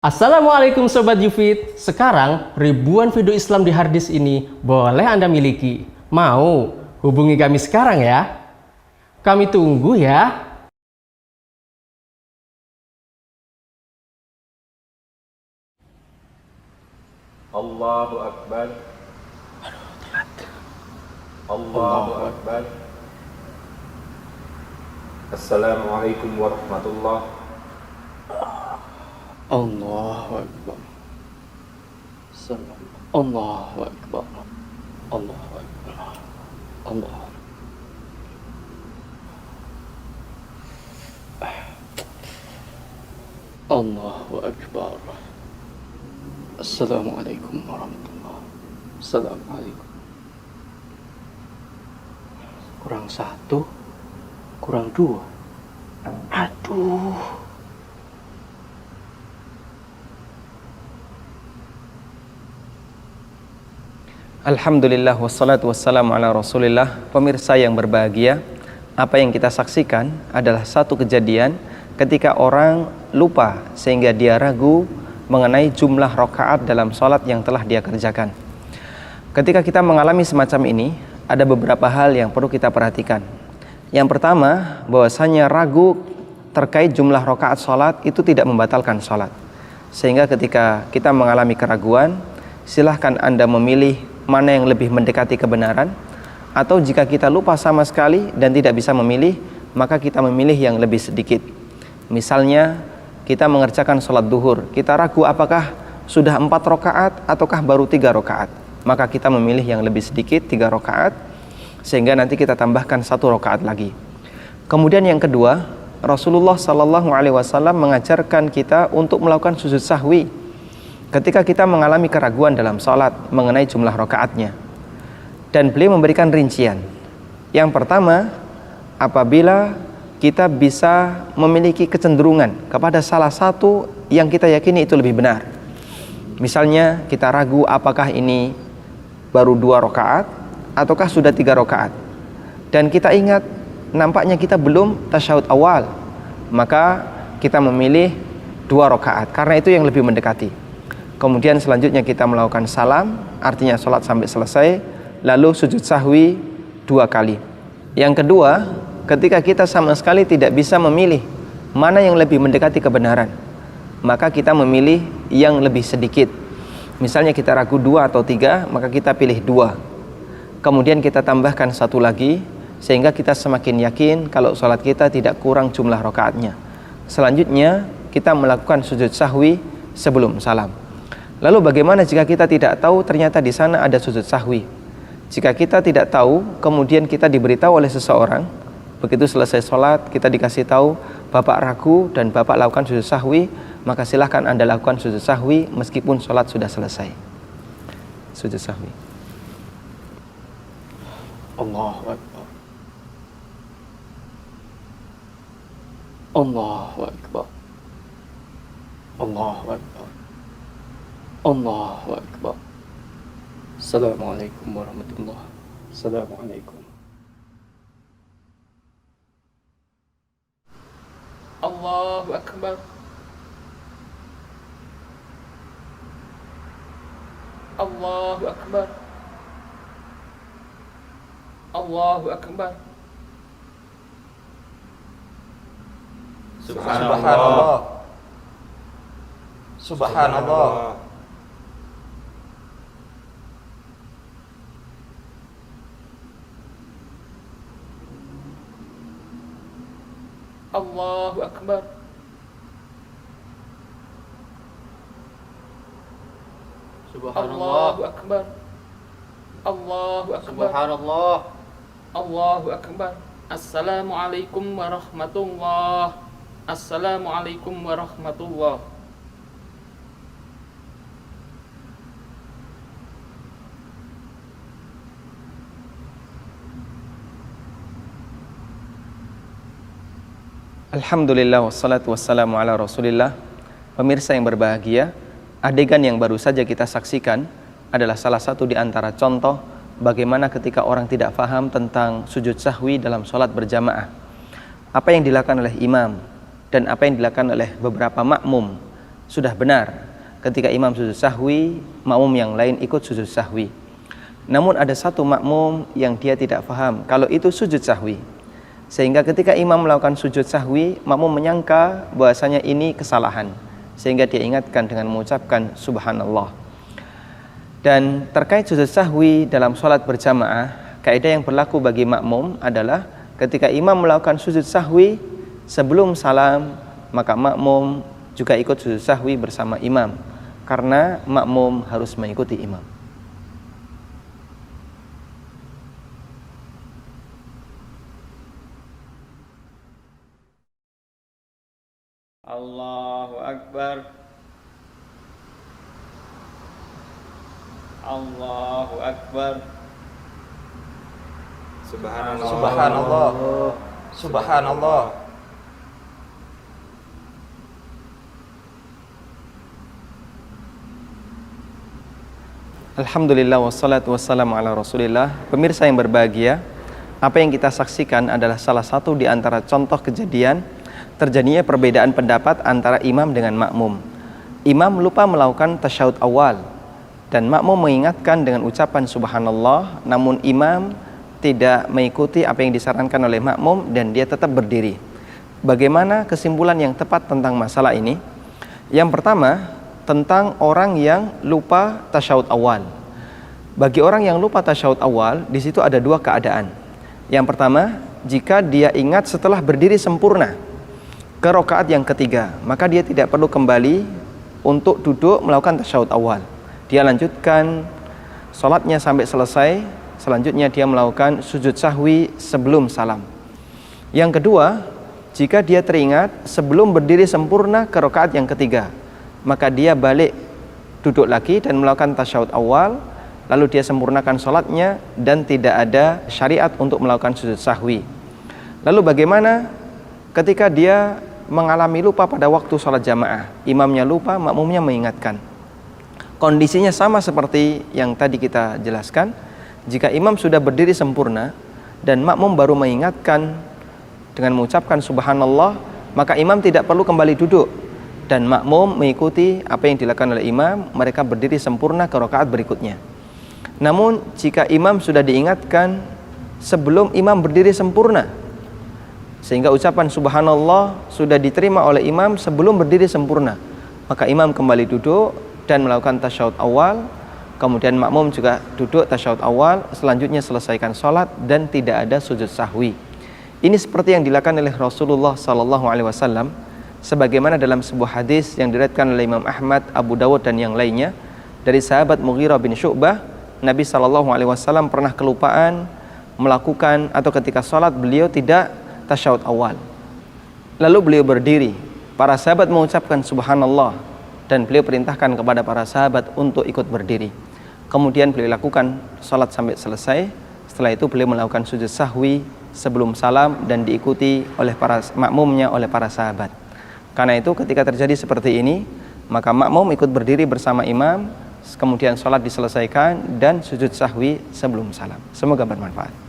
Assalamualaikum Sobat Yufid. Sekarang ribuan video Islam di harddisk ini boleh Anda miliki. Mau? Hubungi kami sekarang ya. Kami tunggu ya. Allahu Akbar. Allahu Akbar. Assalamualaikum warahmatullahi. Allahu Akbar. Allahu Akbar. Allahu Akbar. Allah. Allahu Akbar. Assalamualaikum warahmatullahi. Assalamualaikum. Kurang satu, kurang dua. Aduh. Alhamdulillah wassalatu wassalamu ala rasulillah. Pemirsa yang berbahagia, apa yang kita saksikan adalah satu kejadian ketika orang lupa sehingga dia ragu mengenai jumlah rakaat dalam sholat yang telah dia kerjakan. Ketika kita mengalami semacam ini, ada beberapa hal yang perlu kita perhatikan. Yang pertama, bahwasanya ragu terkait jumlah rakaat sholat itu tidak membatalkan sholat. Sehingga ketika kita mengalami keraguan, silahkan Anda memilih mana yang lebih mendekati kebenaran, atau jika kita lupa sama sekali dan tidak bisa memilih, maka kita memilih yang lebih sedikit. Misalnya kita mengerjakan sholat duhur, kita ragu apakah sudah 4 rakaat ataukah baru 3 rakaat, maka kita memilih yang lebih sedikit 3 rakaat, sehingga nanti kita tambahkan 1 rakaat lagi. Kemudian yang kedua, Rasulullah SAW mengajarkan kita untuk melakukan sujud sahwi ketika kita mengalami keraguan dalam sholat mengenai jumlah rakaatnya. Dan beliau memberikan rincian. Yang pertama, apabila kita bisa memiliki kecenderungan kepada salah satu yang kita yakini itu lebih benar. Misalnya kita ragu apakah ini baru 2 rakaat ataukah sudah 3 rakaat. Dan kita ingat nampaknya kita belum tasyahud awal, maka kita memilih 2 rakaat karena itu yang lebih mendekati. Kemudian selanjutnya kita melakukan salam, artinya sholat sampai selesai, lalu sujud sahwi 2 kali. Yang kedua, ketika kita sama sekali tidak bisa memilih mana yang lebih mendekati kebenaran, maka kita memilih yang lebih sedikit. Misalnya kita ragu 2 atau 3, maka kita pilih 2. Kemudian kita tambahkan 1 lagi, sehingga kita semakin yakin kalau sholat kita tidak kurang jumlah rakaatnya. Selanjutnya kita melakukan sujud sahwi sebelum salam. Lalu bagaimana jika kita tidak tahu ternyata di sana ada sujud sahwi? Jika kita tidak tahu, kemudian kita diberitahu oleh seseorang, begitu selesai sholat kita dikasih tahu, Bapak ragu dan Bapak lakukan sujud sahwi, maka silahkan Anda lakukan sujud sahwi meskipun sholat sudah selesai. Sujud sahwi. Allahu Akbar. Allahu Akbar. Allahu Akbar. Allahu Akbar. Assalamualaikum warahmatullahi. Assalamualaikum. Allahu Akbar. Allahu Akbar. Allahu Akbar. Subhanallah. Subhanallah. Allahu Akbar. Allahu Akbar. Allahu Akbar. Subhanallah. Allahu Akbar. Assalamualaikum warahmatullahi. Assalamualaikum warahmatullahi. Alhamdulillah wassalatu wassalamu ala rasulillah. Pemirsa yang berbahagia, adegan yang baru saja kita saksikan adalah salah satu di antara contoh bagaimana ketika orang tidak paham tentang sujud sahwi dalam sholat berjamaah. Apa yang dilakukan oleh imam dan apa yang dilakukan oleh beberapa makmum sudah benar ketika imam sujud sahwi, makmum yang lain ikut sujud sahwi. Namun ada satu makmum yang dia tidak paham kalau itu sujud sahwi, sehingga ketika imam melakukan sujud sahwi, makmum menyangka bahwasanya ini kesalahan, sehingga dia ingatkan dengan mengucapkan subhanallah. Dan terkait sujud sahwi dalam sholat berjamaah, kaidah yang berlaku bagi makmum adalah ketika imam melakukan sujud sahwi sebelum salam, maka makmum juga ikut sujud sahwi bersama imam, karena makmum harus mengikuti imam. Allahu Akbar. Allahu Akbar. Subhanallah. Subhanallah. Subhanallah. Alhamdulillah wassalatu wassalamu ala rasulillah. Pemirsa yang berbahagia, apa yang kita saksikan adalah salah satu di antara contoh kejadian terjadinya perbedaan pendapat antara imam dengan makmum. Imam lupa melakukan tasyahud awal dan makmum mengingatkan dengan ucapan subhanallah, namun imam tidak mengikuti apa yang disarankan oleh makmum dan dia tetap berdiri. Bagaimana kesimpulan yang tepat tentang masalah ini? Yang pertama, tentang orang yang lupa tasyahud awal. Bagi orang yang lupa tasyahud awal, di situ ada dua keadaan. Yang pertama, jika dia ingat setelah berdiri sempurna ke rakaat yang ketiga, maka dia tidak perlu kembali untuk duduk melakukan tasyahud awal. Dia lanjutkan sholatnya sampai selesai. Selanjutnya dia melakukan sujud sahwi sebelum salam. Yang kedua, jika dia teringat sebelum berdiri sempurna ke rakaat yang ketiga, maka dia balik duduk lagi dan melakukan tasyahud awal, lalu dia sempurnakan sholatnya dan tidak ada syariat untuk melakukan sujud sahwi. Lalu bagaimana ketika dia mengalami lupa pada waktu sholat jamaah, imamnya lupa, makmumnya mengingatkan? Kondisinya sama seperti yang tadi kita jelaskan. Jika imam sudah berdiri sempurna dan makmum baru mengingatkan dengan mengucapkan subhanallah, maka imam tidak perlu kembali duduk dan makmum mengikuti apa yang dilakukan oleh imam, mereka berdiri sempurna ke rakaat berikutnya. Namun jika imam sudah diingatkan sebelum imam berdiri sempurna, sehingga ucapan subhanallah sudah diterima oleh imam sebelum berdiri sempurna, maka imam kembali duduk dan melakukan tasyahud awal, kemudian makmum juga duduk tasyahud awal, selanjutnya selesaikan sholat dan tidak ada sujud sahwi. Ini seperti yang dilakukan oleh Rasulullah SAW, sebagaimana dalam sebuah hadis yang diriwayatkan oleh Imam Ahmad, Abu Dawud dan yang lainnya dari sahabat Mughirah bin Syu'bah. Nabi SAW pernah kelupaan melakukan atau ketika sholat beliau tidak tasyahud awal, lalu beliau berdiri. Para sahabat mengucapkan subhanallah dan beliau perintahkan kepada para sahabat untuk ikut berdiri. Kemudian beliau lakukan sholat sampai selesai. Setelah itu beliau melakukan sujud sahwi sebelum salam dan diikuti oleh para makmumnya, oleh para sahabat. Karena itu ketika terjadi seperti ini, maka makmum ikut berdiri bersama imam, kemudian sholat diselesaikan dan sujud sahwi sebelum salam. Semoga bermanfaat.